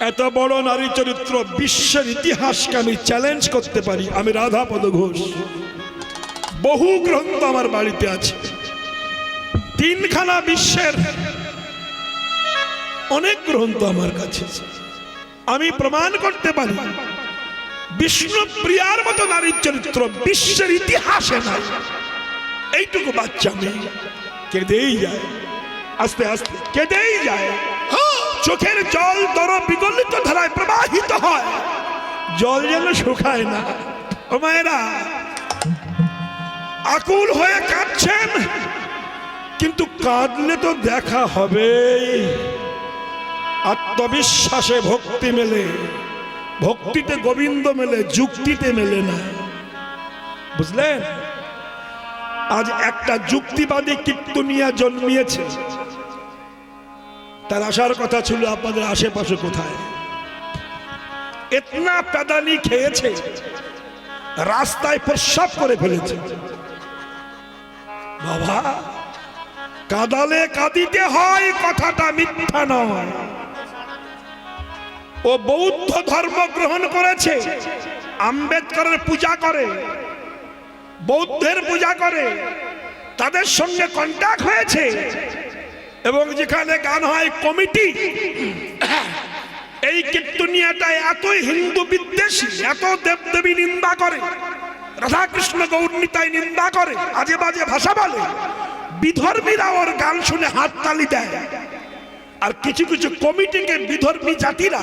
এত বড় নারী চরিত্র বিশ্বের ইতিহাসকে আমি চ্যালেঞ্জ করতে পারি। আমি রাধাপদ ঘোষ, বহু গ্রন্থ আমার বাড়িতে আছে, 3খানা বিশ্বের অনেক গ্রন্থ আমার কাছে। আমি প্রমাণ করতে পারি বিষ্ণুপ্রিয়ার মতো নারীর চরিত্র বিশ্বের ইতিহাসে নাই। এইটুকু বাচ্চা মেয়ে কেঁদেই যায়, আস্তে আস্তে কেঁদেই যায়, চোখের জল দর বিগলিত ধারায় প্রবাহিত হয়, জল যেন শুকায় না। ও মায়েরা আকুল হয়ে কাঁদছেন, কিন্তু কাঁদলে তো দেখা হবে। আত্মবিশ্বাসে ভক্তি মেলে, ভক্তিতে গোবিন্দ মেলে, যুক্তিতে মেলে না। বুঝলেন? আজ একটা যুক্তিবাদী কীর্তনিয়া জন্মিয়েছে, তার আসার কথা ছিল আপনাদের আশেপাশে কোথায়। এতনা পেদানি খেয়েছে, রাস্তায় প্রস্রাব করে ফেলেছে। বাবা, কাঁদালে কাঁদিতে হয়, কথাটা মিথ্যা নয়। ও বৌদ্ধ ধর্ম গ্রহণ করেছে, আম্বেদকরের পূজা করে, বৌদ্ধের পূজা করে, তাদের সঙ্গে কন্ট্যাক্ট হয়েছে। এবং যেখানে গান হয় কমিটি, এই কীর্তনিয়াটা এতই হিন্দু বিদ্বেষী, এত দেবদেবী নিন্দা করে, রাধাকৃষ্ণ গৌরনীতায় নিন্দা করে, আজে বাজে ভাষা বলে, বিধর্মীরা ওর গান শুনে হাততালি দেয়। আর কিছু কিছু কমিটিকে বিধর্মী জাতিরা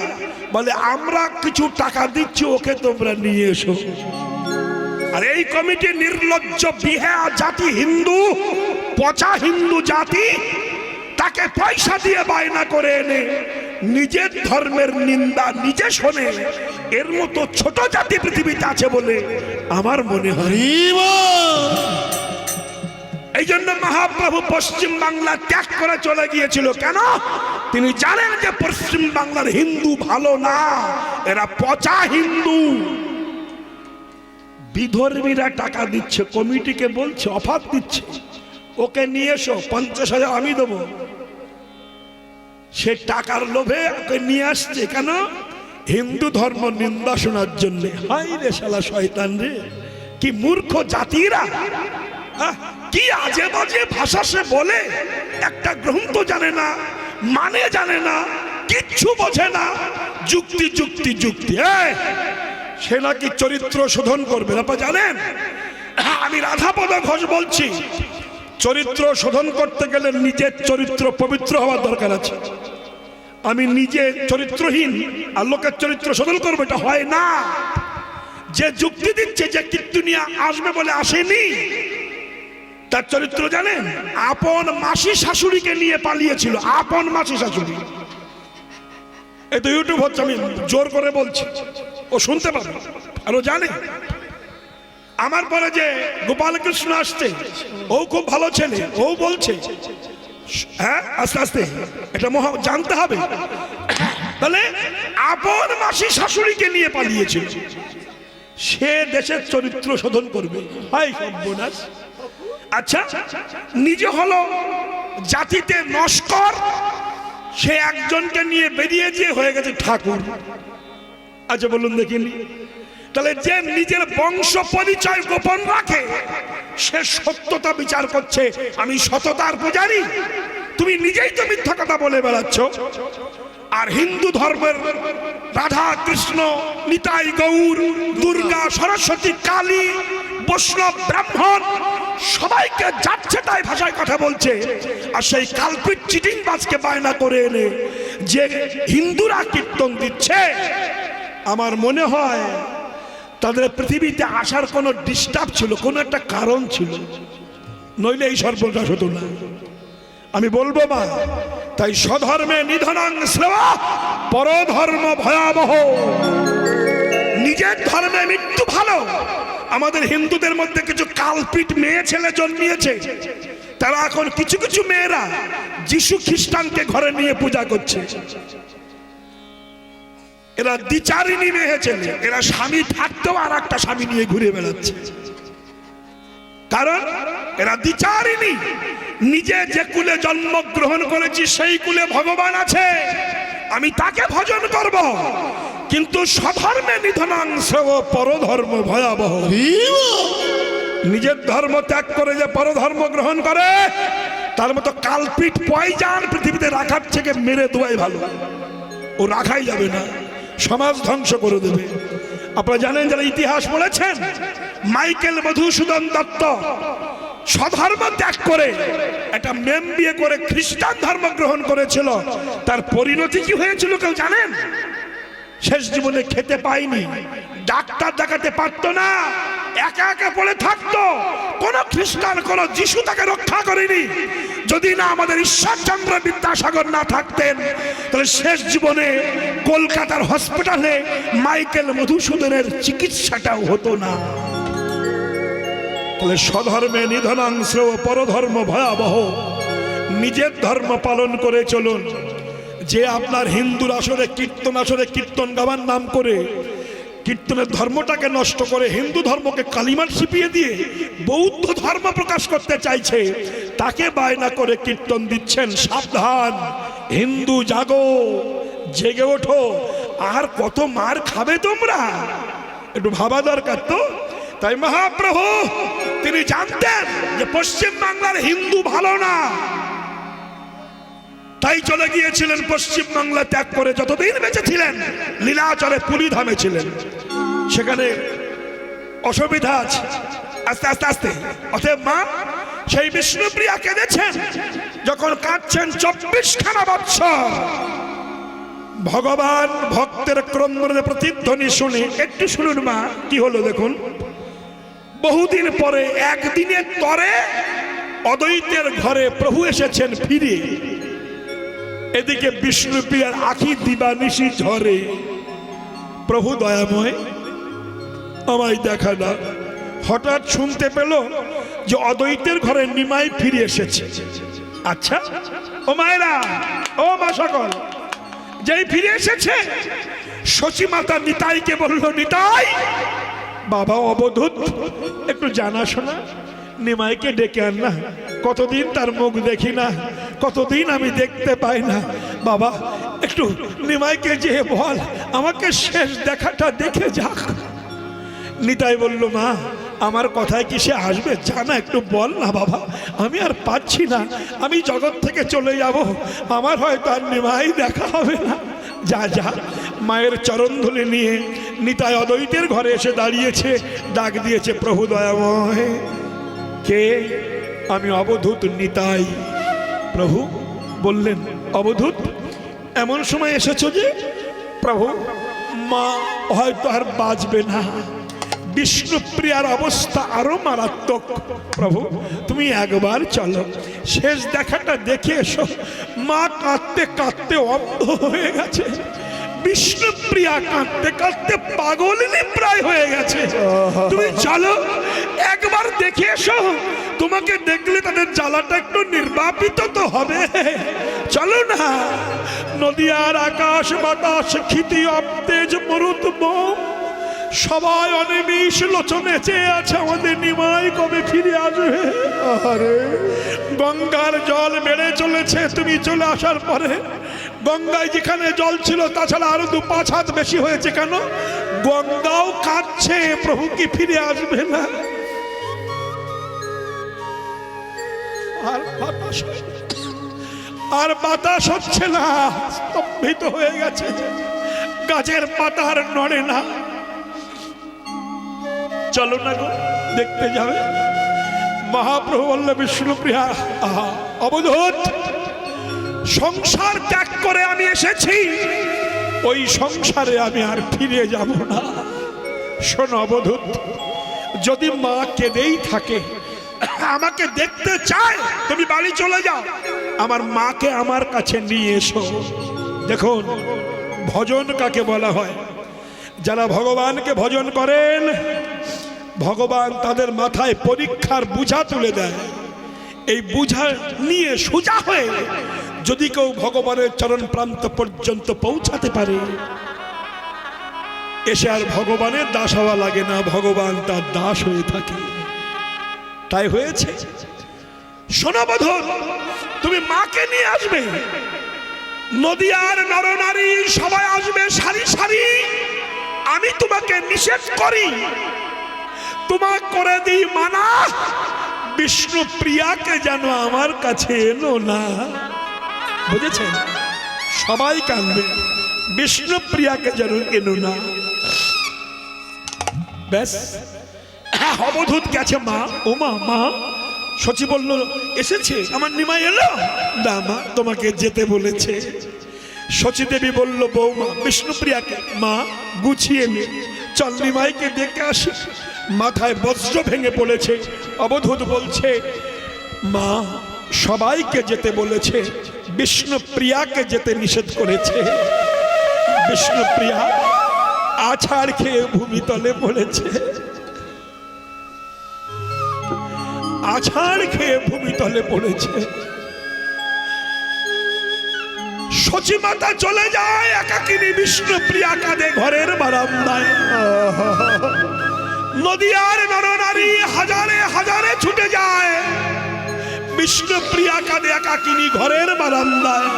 বলে আমরা কিছু টাকা দিচ্ছি, ওকে তোমরা নিয়ে এসো। আর এই কমিটি নির্লজ্জ বিহা জাতি, হিন্দু পচা হিন্দু জাতি, তাকে পয়সা দিয়ে বায়না করে এনে নিজের ধর্মের নিন্দা নিজে শোনে। এর মতো ছোট জাতি পৃথিবীতে আছে বলে আমার মনে হয়। এই জন্য মহাপ্রভু পশ্চিম বাংলা ত্যাগ করে চলে গিয়েছিল। কেন? তিনি জানেন যে পশ্চিম বাংলার হিন্দু ভালো না, এরা পচা হিন্দু। বিধর্মীরা টাকা দিচ্ছে, কমিটিকে বলছে, অফার দিচ্ছে, ওকে নিয়ে এসো, 50,000 আমি দেবো। সে টাকার লোভে ওকে নিয়ে আসছে। কেন? হিন্দু ধর্ম নিন্দা শোনার জন্য। হাই রে শালা শয়তান রে, কি মূর্খ জাতিরা, কি আজে বাজে ভাষা সে বলে, একটা গ্রন্থ জানে না, মানে জানে না, কিচ্ছু বোঝে না, যুক্তি যুক্তি যুক্তি। সে নাকি চরিত্র শোধন করবে। আপনারা জানেন, আমি রাধাপদ ঘোষ বলছি, চরিত্র শোধন করতে গেলে নিজের চরিত্র পবিত্র হওয়ার দরকার আছে। আমি নিজে চরিত্রহীন আর লোকের চরিত্র শোধন করবো, এটা হয় না। যে যুক্তি দিচ্ছে যে কীর্তনিয়া আসবে বলে আসেনি, তার চরিত্র জানেন? আপন মাসি শাশুড়িকে নিয়ে পালিয়েছিল, আপন মাসি শাশুড়ি। এই তো ইউটিউব হচ্ছে, আমি জোর করে বলছি, ও শুনতে পাবে আর ও জানে। আমার পরে যে গোপালকৃষ্ণ আসছে, ও খুব ভালো ছেলে, ও বলছে হ্যাঁ আস্তে আস্তে এটা জানতে হবে। তাহলে আপন মাসি শাশুড়িকে নিয়ে পালিয়েছিল, সে দেশের চরিত্র শোধন করবে। হাই সর্বনাশ। আচ্ছা, নিজে হলো জাতিতে নস্কর, সে একজনকে নিয়ে বেরিয়ে যেয়ে হয়ে গেছে ঠাকুর। আচ্ছা বলুন দেখিনি, তাহলে যে নিজের বংশ পরিচয় গোপন রাখে, সে সত্যতা বিচার করছে আমি সততার পূজারী। তুমি নিজেই তো মিথ্যা কথা বলে বেড়াচ্ছ। আর হিন্দু ধর্মের রাধা কৃষ্ণ নিতাই গৌর দুর্গা সরস্বতী কালী বৈষ্ণব ব্রাহ্মণ সবাইকে যাচ্ছে তাই ভাষায় কথা বলছে। আর সেই কালপিট চিটিংবাজকে বায়না করে এনে যে হিন্দুরা কীর্তন দিচ্ছে, আমার মনে হয় তাদের পৃথিবীতে আসার কোনো ডিস্টার্ব ছিল, কোনো একটা কারণ ছিল, নইলে এই সর্বনাশ হতো না। আমি বলবো মা, তাই স্বধর্মে নিধনাং শ্লেবা, পরধর্ম ভয়াবহ। নিজের ধর্মে মৃত্যু ভালো। আমাদের হিন্দুদের মধ্যে কিছু কালপিট মেয়ে ছেলে জন্মিয়েছে, তারা এখন কিছু কিছু মেয়েরা যিশু খ্রিস্টানকে ঘরে নিয়ে পূজা করছে। এরা দ্বিচারিণী মেয়ে ছেলে, এরা স্বামী থাকতেও আর একটা স্বামী নিয়ে ঘুরে বেড়াচ্ছে। কারণ এরা দ্বিচারিণী। নিজে যে কুলে জন্মগ্রহণ করেছি সেই কুলে ভগবান আছে, আমি তাকে ভজন করব, কিন্তু স্বধর্মে নিধনাংশ ও পরধর্ম ভয়াবহ। নিজের ধর্ম ত্যাগ করে যে পরধর্ম গ্রহণ করে, তার মতো কালপিট পয়জান পৃথিবীতে রাখার থেকে মেরে দেওয়াই ভালো। ও রাখাই যাবে না, সমাজ ধ্বংস করে দেবে। আপনারা জানেন, যারা ইতিহাস পড়েছেন, মাইকেল মধুসূদন দত্ত স্বধর্ম ত্যাগ করে একটা মেম বিয়ে করে খ্রিস্টান ধর্ম গ্রহণ করেছিল। তার পরিণতি কি হয়েছিল কেউ জানেন? শেষ জীবনে খেতে পায়নি, ডাক্তার দেখাতে পারতো না, একা একা পড়ে থাকতো। কোন খ্রিস্টান, কোন যিশু তাকে রক্ষা করেনি। যদি না আমাদের ঈশ্বরচন্দ্র বিদ্যাসাগর না থাকতেন, তাহলে শেষ জীবনে কলকাতার হসপিটালে মাইকেল মধুসূদনের চিকিৎসাটাও হতো না। তাহলে স্বধর্মে নিধনাংশ ও পরধর্ম ভয়াবহ। নিজের ধর্ম পালন করে চলুন। যে আপনার হিন্দুর আসরে কীর্তন, আসরে কীর্তন গাবার নাম করে কীর্তনের ধর্মটাকে নষ্ট করে হিন্দু ধর্মকে কালিমার ছিপিয়ে দিয়ে বৌদ্ধ ধর্ম প্রকাশ করতে চাইছে, তাকে বায়না করে কীর্তন দিচ্ছেন। সাবধান, হিন্দু জাগো, জেগে ওঠো। আর কত মার খাবে তোমরা, একটু ভাবা দরকার তো। তাই মহাপ্রভু তিনি জানতেন যে পশ্চিম বাংলার হিন্দু ভালো না, তাই চলে গিয়েছিলেন পশ্চিম বাংলা ত্যাগ করে। যতদিন বেঁচে ছিলেন লীলাচলে পুরীধামে ছিলেন, সেখানে অসুবিধা আছে। আস্তে আস্তে আস্তে অতএব মা সেই বিষ্ণুপ্রিয়া কেঁদেছেন। যখন কাঁদছেন 24খানা বৎসর, ভগবান ভক্তের ক্রন্দনের প্রতিধ্বনি শুনে, একটু শুনুন মা কি হলো দেখুন। বহুদিন পরে একদিনের তরে অদ্বৈতের ঘরে প্রভু এসেছেন ফিরে। এদিকে বিষ্ণুপ্রিয়ার আখি দিবানিশি ঝরে। প্রভু দয়াময়, আমায় দেখা না। হঠাৎ শুনতে পেল যে অদ্বৈতের ঘরে নিমাই ফিরে এসেছে। আচ্ছা ও মায়েরা, ও মা সকল, যেই ফিরে এসেছে শচী মাতা নিতাইকে বলল, নিতাই বাবা অবধূত একটু জানাশোনা নিমাইকে ডেকে আন না। কতদিন তার মুখ দেখি না, কতদিন আমি দেখতে পাই না। বাবা একটু নিমাইকে যে বল আমাকে শেষ দেখাটা দেখে যাক। নিতাই বলল, মা আমার কথায় কি সে আসবে? জানা একটু বল না বাবা, আমি আর পাচ্ছি না, আমি জগৎ থেকে চলে যাব, আমার হয়তো আর নিমাই দেখা হবে না। যা যা। মায়ের চরণধুলি নিয়ে নিতাই অদ্বৈতের ঘরে এসে দাঁড়িয়েছে, ডাক দিয়েছে, প্রভু দয়াময়। কে? আমি অবধূত নিতাই। প্রভু বললেন, অবধূত এমন সময় এসেছো যে? প্রভু, মা হয়তো আর বাঁচবে না, বিষ্ণুপ্রিয়ার অবস্থা আরো মারাত্মক। প্রভু তুমি একবার চলো, শেষ দেখাটা দেখে এসো। মা কাঁদতে কাঁদতে অন্ধ হয়ে গেছে, বিষ্ণুপ্রিয়া কাঁদতে কাঁদতে পাগলিনী প্রায় হয়ে গেছে। তুমি চলো একবার দেখে এসো, তোমাকে দেখলে তাদের জ্বালাটা একটু নির্বাপিত তো হবে। চলো না। নদিয়ার আকাশ বাতাস ক্ষিতি অবতেজ মরুত বোম, সবাই অনিমিষ লোচনে চেয়ে আছে আমাদের নিমাই কবে ফিরে আসবে। আরে গঙ্গার জল বেড়ে চলেছে, তুমি চলে আসার পরে গঙ্গায় যেখানে জল ছিল তাছাড়া আরো 2-5 হাত বেশি হয়েছে। কেন? গঙ্গাও কাঁদছে, প্রভু কি ফিরে আসবে না? আর বাতাস হচ্ছে না, স্তম্ভিত হয়ে গেছে, গাছের পাতা আর নড়ে না। চলো না গো, দেখতে যাবে। মহাপ্রভু বলল, বিষ্ণুপ্রিয়া অবধূত, সংসার ত্যাগ করে আমি এসেছি, ওই সংসারে আমি আর ফিরে যাব না। শোনো অবধূত, যদি মা কেঁদেই থাকে, আমাকে দেখতে চায়, তুমি বাড়ি চলে যাও, আমার মাকে আমার কাছে নিয়ে এসো। দেখুন ভজন কাকে বলা হয়? যারা ভগবানকে ভজন করেন, ভগবান তাদের মাথায় পরীক্ষার বোঝা তুলে দেয়। এই বোঝা নিয়ে সোজা হয়ে যদি কেউ ভগবানের চরণ প্রান্ত পর্যন্ত পৌঁছাতে পারে, এসে আর ভগবানের দাস হওয়া লাগে না, ভগবান তার দাস হয়ে থাকে। তাই হয়েছে। শোনো বধূ, তুমি মাকে নিয়ে আসবে, নদিয়ার নরনারী সবাই আসবে সারি সারি, আমি তোমাকে নিষেধ করি, তোমাকে করে দিই মানা, বিষ্ণু প্রিয়াকে যেন আমার কাছে এনো না। বুঝেছেন? সবাই কাঁদবে, বিষ্ণু প্রিয়াকে যেন এনো না। ব্যাস, অবধূত গেছে। মা, ও মা, মা। সচি বলল, এসেছে আমার নিমাই এলো না মা, তোমাকে যেতে বলেছে। সচি দেবী বলল, বৌমা বিষ্ণুপ্রিয়াকে মা গুছিয়ে নে, চল নিমাইকে দেখে আসি। মাথায় বজ্র ভেঙে পড়েছে। অবধূত বলছে, মা সবাইকে যেতে বলেছে, বিষ্ণুপ্রিয়াকে যেতে নিষেধ করেছে। বিষ্ণুপ্রিয়া আছাড় খেয়ে ভূমিতলে পড়েছে, আছাড় খেয়ে ভূমিতলে পড়েছে। সচিমাতা চলে যায়, একাকিনী বিষ্ণুপ্রিয়া কাঁদে ঘরের বারান্দায়। নদিয়ার নরনারী হাজারে হাজারে ছুটে যায়, বিষ্ণুপ্রিয়া কাঁদে একাকিনী ঘরের বারান্দায়।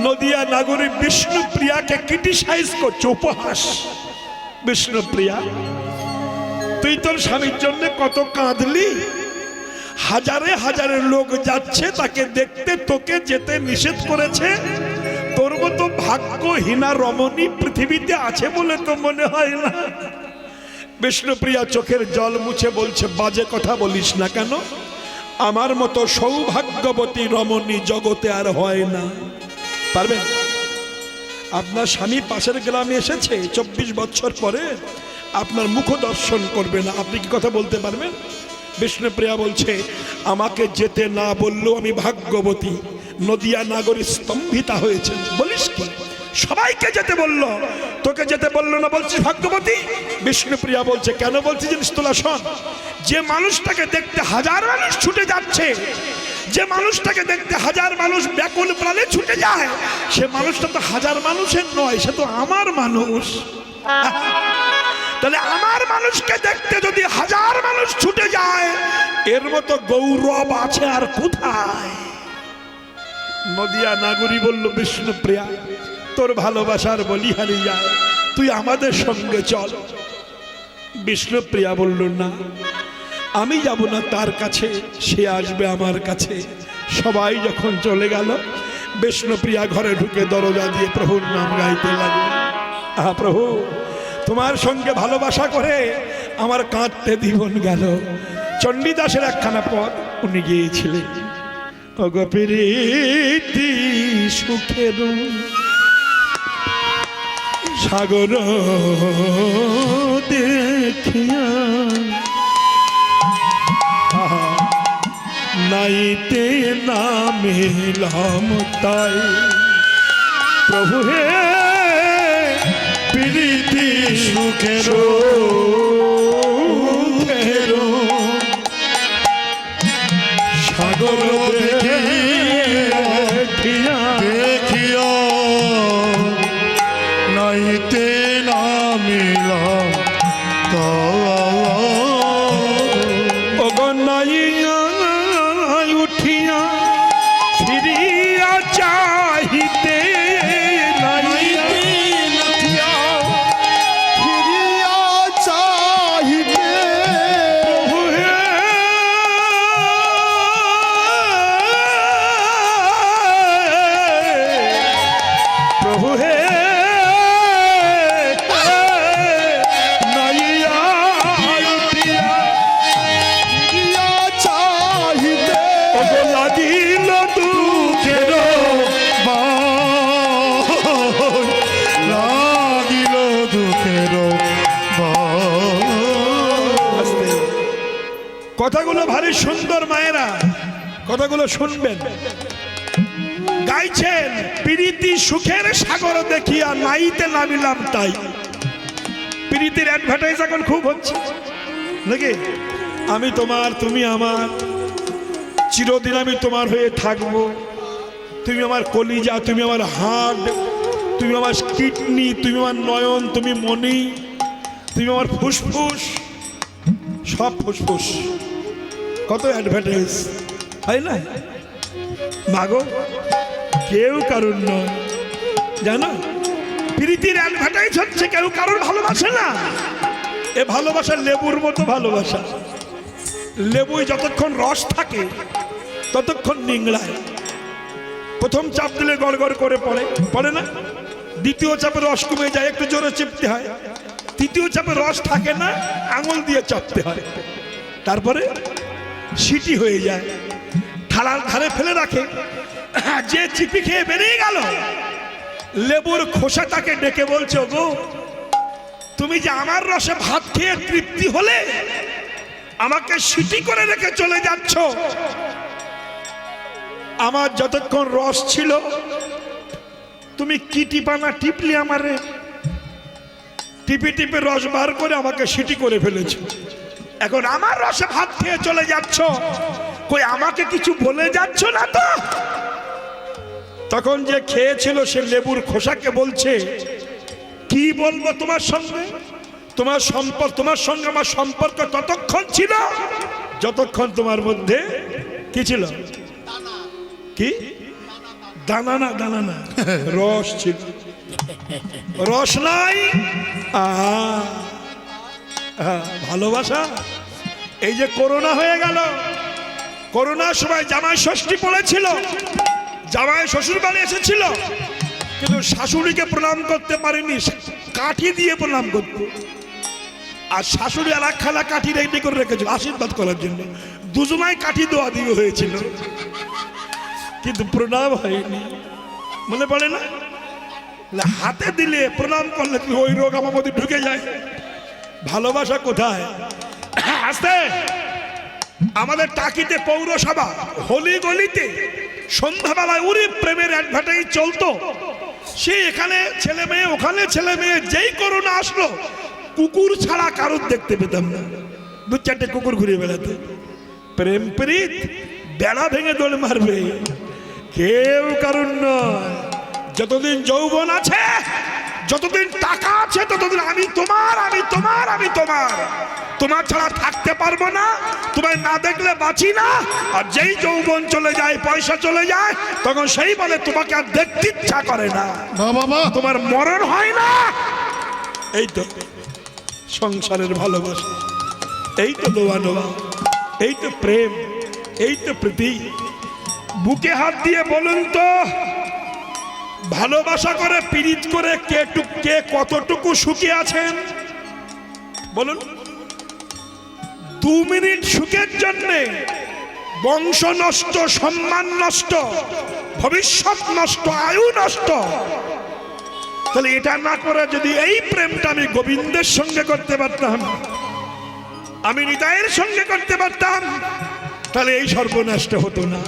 নদিয়া নাগরী বিষ্ণুপ্রিয়াকে ক্রিটিসাইজ করছে, উপহাস। বিষ্ণুপ্রিয়া, তুই তোর স্বামীর জন্য কত কাঁদলি, হাজারে হাজারে লোক যাচ্ছে তাকে দেখতে, তোকে যেতে নিষেধ করেছে। তোর মতো ভাগ্যহীনা রমণী পৃথিবীতে আছে বলে তো মনে হয় না। বিষ্ণুপ্রিয়া চোখের জল মুছে বলছে, বাজে কথা বলিস না কেন, আমার মতো সৌভাগ্যবতী রমণী জগতে আর হয় না। পারবেন? আপনার স্বামী পাশের গ্রামে এসেছে 24 বছর পরে, আপনার মুখ দর্শন করবে না, আপনি কি কথা বলতে পারবেন? বিষ্ণুপ্রিয়া বলছে, আমাকে যেতে না বললেও আমি ভাগ্যবতী। নদিয়া নাগরী স্তম্ভিতা হয়েছে। বলিস কি, সবাইকে যেতে বললো, তোকে যেতে বললো না, বলছিস ভাগ্যবতী? বিষ্ণুপ্রিয়া বলছে, কেন বলছি জিনিস তোলা শোন। যে মানুষটাকে দেখতে হাজার মানুষ ছুটে যাচ্ছে, যে মানুষটাকে দেখতে হাজার মানুষ ব্যাকুল প্রাণে ছুটে যায়, সে মানুষটা তো হাজার মানুষের নয়, সে তো আমার মানুষ। তাহলে আমার মানুষকে দেখতে যদি হাজার মানুষ ছুটে যায়, এর মতো গৌরব আছে আর কোথায়? নদিয়া নাগরী বলল, বিষ্ণুপ্রিয়া তোর ভালোবাসার বলিহারি যায়, তুই আমাদের সঙ্গে চল। বিষ্ণুপ্রিয়া বলল, না আমি যাব না তার কাছে, সে আসবে আমার কাছে। সবাই যখন চলে গেল, বিষ্ণুপ্রিয়া ঘরে ঢুকে দরজা দিয়ে প্রভুর নাম গাইতে লাগলো। আহা প্রভু, তোমার সঙ্গে ভালোবাসা করে আমার কাঁদতে জীবন গেল। চণ্ডীদাসের একখানা পদ উনি গিয়েছিলেন, ওগো প্রীতি সুখের সাগর দেখিয়া নাইতে নামিলাম তাই, প্রভু হে প্রীতি সুখের সাগর দেখিয়া নাইতে নামিলাম অগনাইয়া উঠিয়া ফিরিয়া চাহিতে নাইতে ফিরিয়া চাহিতে, প্রভু হে প্রভু হে নাইয়া উঠিয়া ফিরিয়া চাহিতে ওগো লাগিল দুঃখের লাগিল দুঃখের কথাগুলো ভারী সুন্দর মায়েরা, কথাগুলো শুনবেন। গাইছেন, প্রীতি সুখের সাগর দেখিয়া নাইতে নামিলাম তাই। প্রীতির অ্যাডভার্টাইজ এখন খুব হচ্ছে নাকি? আমি তোমার, তুমি আমার, চিরদিন আমি তোমার হয়ে থাকবো। তুমি আমার কলিজা, তুমি আমার হাড়, তুমি আমার কিডনি, তুমি আমার নয়ন, তুমি মনি, তুমি আমার ফুসফুস, সব ফুসফুস। কত অ্যাডভার্টাইজ, তাই না? মাগো কেউ কারুর নয়। জানো, প্রীতির অ্যাডভার্টাইজ হচ্ছে, কেউ কারোর ভালোবাসে না। এ ভালোবাসা লেবুর মতো ভালোবাসা। লেবুই যতক্ষণ রস থাকে ততক্ষণ নিংড়ায়। প্রথম চাপ দিলে গড় গড় করে পড়ে না, দ্বিতীয় চাপে রস কমে যায়, একটু জোরে চিপতে হয়, তৃতীয় চাপে রস থাকে না, আঙুল দিয়ে চাপতে হয়, তারপরে সিটি হয়ে যায়, থালার ধারে ফেলে রাখে। যে চিপি খেয়ে বেরিয়ে গেল, লেবুর খোসা তাকে ডেকে বলছে, গো তুমি যে আমার রসে ভাত খেয়ে তৃপ্তি হলে, আমাকে সিটি করে রেখে চলে যাচ্ছ। আমার যতক্ষণ রস ছিল তুমি কি টিপানা টিপলি, আমারে টিপে টিপে রস বার করে আমাকে সিটি করে ফেলেছ। এখন আমার রসে ভাত খেয়ে চলে যাচ্ছ, কই আমাকে কিছু বলে যাচ্ছ না তো? তখন যে খেয়েছিল সে লেবুর খোসাকে বলছে, কি বলবো তোমার সঙ্গে? তোমার সঙ্গে আমার সম্পর্ক ততক্ষণ ছিল যতক্ষণ তোমার মধ্যে কি ছিল? কি দানা না, দানা না, রস ছিল। রস নাই, ভালোবাসা। এই যে করোনা হয়ে গেল, করোনার সময় জামাই ষষ্ঠী পড়েছিল, জামাই শ্বশুর বাড়ি এসেছিল, কিন্তু শাশুড়িকে প্রণাম করতে পারেনি, কাঠি দিয়ে প্রণাম করত। আর শাশুড়ি আর এক খালা কাঠি রেডি করে রেখেছিল আশীর্বাদ করার জন্য। দুজনায় কাঠি দেওয়া দিয়ে হয়েছিল, কিন্তু প্রণাম হয়নি। মনে পড়ে না? হাতে দিলে প্রণাম করলে ওই রোগ আমার মধ্যে ঢুকে যায়। ভালোবাসা কোথায়? আসতে আমাদের টাকিতে পৌরসভা হোলি গলিতে সন্ধ্যাবেলায় উড়ি প্রেমের অ্যাডভার্টাইজ চলতো। সে এখানে ছেলে মেয়ে, ওখানে ছেলে মেয়ে। যেই করোনা আসলো, কুকুর ছাড়া কারোর দেখতে পেতাম না। দু চারটে কুকুর ঘুরে বেড়াতে। প্রেম প্রীত বেড়া ভেঙে দোল মারবে, কেউ কারণ নয়। যতদিন যৌবন আছে, যতদিন টাকা আছে, ততদিন আমি তোমার, আমি তোমার, আমি তোমার। তোমার ছাড়া থাকতে পারবো না, তোমায় না দেখলে বাঁচি না। আর যেই যৌবন চলে যায়, পয়সা চলে যায়, তখন সেই বলে তোমাকে আর দেখতে ইচ্ছা করে না, তোমার মরণ হয় না। এই তো সংসারের ভালোবাসা, এই তো দোয়া নোয়া, এই তো প্রেম, এই তো প্রীতি। বুকে হাত দিয়ে বলুন তো, ভালোবাসা করে পীড়িত করে কে কতটুকু সুখী আছেন বলুন? 2 মিনিট সুখের জন্যে বংশ নষ্ট, সম্মান নষ্ট, ভবিষ্যৎ নষ্ট, আয়ু নষ্ট। তাহলে এটা না করে যদি এই প্রেমটা আমি গোবিন্দের সঙ্গে করতে পারতাম, আমি হৃদয়ের সঙ্গে করতে পারতাম, তাহলে এই সর্বনষ্ট হতো না।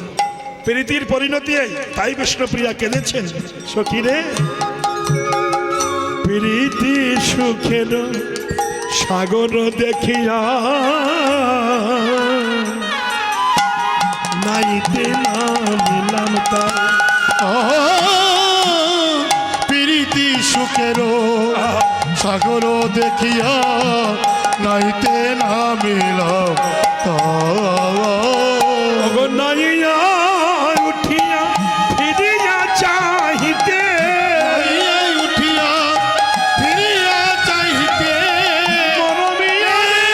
প্রীতির পরিণতি। তাই বিষ্ণুপ্রিয়া কেঁদেছেন, সখী রে প্রীতি সুখের সাগর দেখিয়া নাইতে নামিলাম তাই। প্রীতি সুখের সাগর দেখিয়া নাইতে নামিলাম নাইয়া উঠিয়া ফিরিয়া চাহিতে, উঠিয়া ফিরিয়া চাহিতে মরমিয়া রে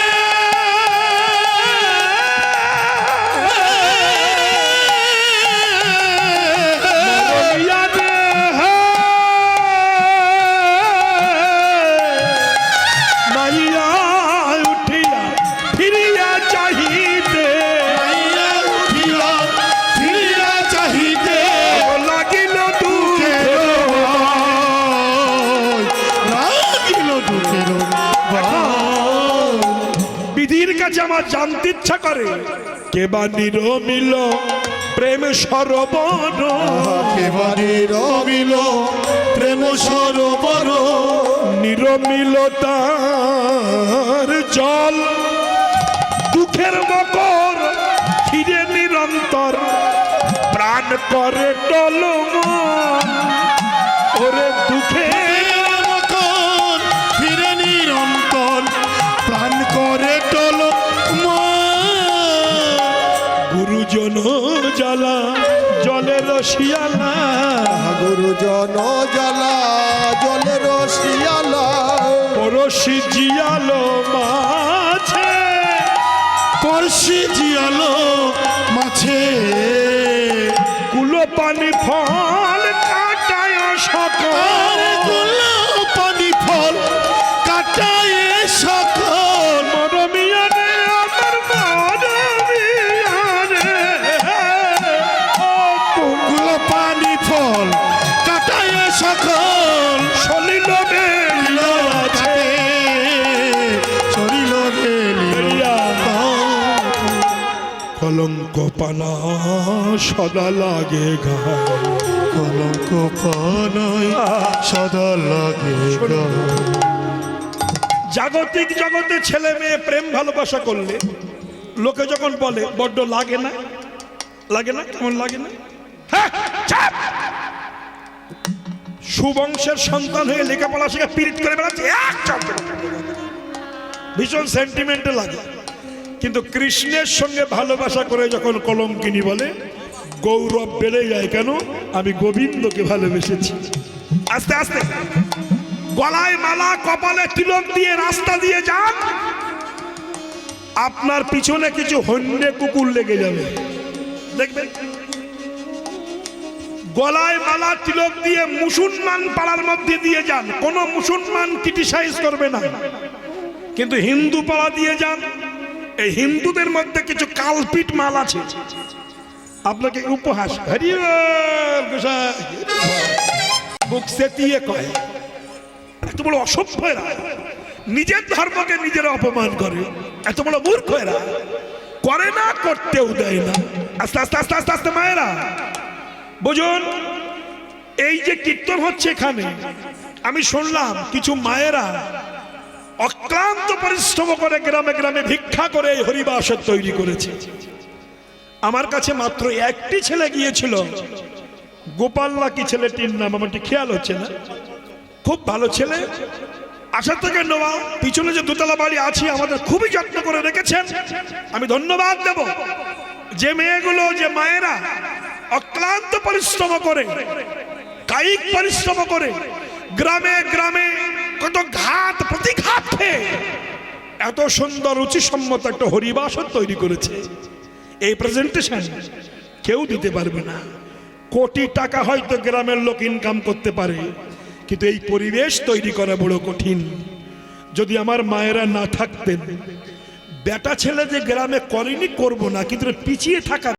নাইয়া উঠিয়া ফিরিয়া চাহিতে, বিধির কাছে আমার জানতে ইচ্ছা করে, কেবা নিরমিল প্রেম সরোবর, কেবা নিরমিল প্রেম সরোবর, নিরমিলতার জল দুঃখের মকর ফিরে নিরন্তর, প্রাণ করে টলমন ওরে দুঃখের মকর ফিরে নিরন্তর, প্রাণ করে টলমন। গুরুজন জ্বালা জলের শিয়ালা, নয়ন জ্বালা জলের শিয়ালা পরশি জিয়ালো মাছে পরশি জিয়ালো মাছে কুলো পানি ফল কাটায় সকল আর গুলো পানি ফল কাটায় সকল মরমিয়া রে আমার মরমিয়া রে গুলো পানি ফল কাটায় সকল সলিল বেরিয়া আছে চলিল বেরিয়া কলঙ্ক পানা সদা লাগে গায় কলঙ্ক পানায় সদা লাগে জাগতিক জগতে ছেলে মেয়ে প্রেম ভালোবাসা করলে লোকে যখন বলে বড্ড লাগে না লাগে না কেমন লাগে না হ্যাঁ, চাপ! সুবংশের সন্তান হয়ে লেখাপড়া শিখে পীড়িত করে বেড়াচ্ছে এক চাপ! ভীষণ সেন্টিমেন্টে লাগে কিন্তু কৃষ্ণের সঙ্গে ভালোবাসা করে যখন কলঙ্কিনী বলে গৌরব বেড়ে যায় কেন আমি গোবিন্দকে ভালোবেসেছি আস্তে আস্তে গলায় মালা কপালে তিলক দিয়ে রাস্তা দিয়ে যান আপনার পিছনে কিছু হন্যে কুকুর লেগে যাবে দেখবেন গলায় মালা তিলক দিয়ে মুসলমান পাড়ার মধ্যে দিয়ে যান কোন মুসলমান ক্রিটিসাইজ করবে না কিন্তু হিন্দু পাড়া দিয়ে যান এই হিন্দুদের মধ্যে কিছু কালপিট মাল আছে আপনাকে উপহাস হরি বল গোসাই বুক সেতিয়ে কয় এত বড় অসভ্য এরা নিজের ধর্মকে নিজের অপমান করে এত বড় মূর্খ এরা করে না করতেও দেয় না আস্তে আস্তে আস্তে আস্তে আস্তে মায়েরা বুঝুন এই যে কীর্তন হচ্ছে এখানে আমি শুনলাম কিছু মায়েরা অক্লান্ত পরিশ্রম করে গ্রামে গ্রামে ভিক্ষা করে এই হরিবাসর তৈরি করেছে আমার কাছে মাত্র একটি ছেলে গিয়েছিল গোপাল্লা কি ছেলেটির নাম আমার ঠিক খেয়াল হচ্ছে না খুব ভালো ছেলে আশা থেকে নেওয়া পিছনে যে দোতলা বাড়ি আছে আমাদের খুবই যত্ন করে রেখেছেন আমি ধন্যবাদ দেব যে মেয়েগুলো যে মায়েরা অক্লান্ত পরিশ্রম করে কায়িক পরিশ্রম করে গ্রামে গ্রামে কত ঘাত প্রতিঘাত খেয়ে এত সুন্দর রুচিসম্মত একটা হরিবাসর তৈরি করেছে এই প্রেজেন্টেশন কেউ দিতে পারবে না কোটি টাকা হয়তো গ্রামের লোক ইনকাম করতে পারে কিন্তু এই পরিবেশ তৈরি করা বড় কঠিন যদি আমার মায়েরা না থাকতেন বেটা ছেলে যে গ্রামে করেনি করব না কিন্তু পিছিয়ে থাকা